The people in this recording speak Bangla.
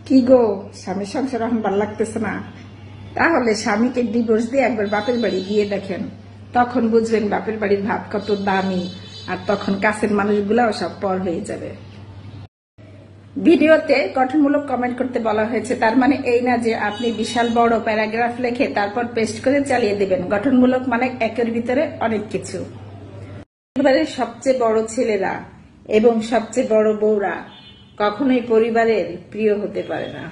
কি গো, স্বামীর সংসার এখন ভালো লাগতেছে না? তাহলে স্বামীকে ডিভোর্স দিয়ে একবার বাপের বাড়ি গিয়ে দেখেন, তখন বুঝবেন বাপের বাড়ির ভাত কত দামি। আর তখন কাছের মানুষগুলাও সব পর হয়ে যাবে। ভিডিওতে গঠনমূলক কমেন্ট করতে বলা হয়েছে, তার মানে এই না যে আপনি বিশাল বড় প্যারাগ্রাফ লিখে তারপর পেস্ট করে চালিয়ে দিবেন। গঠনমূলক মানে একের ভিতরে অনেক কিছু। পরিবারের সবচেয়ে বড় ছেলেরা এবং সবচেয়ে বড় বউরা কখনোই পরিবারের প্রিয় হতে পারে না।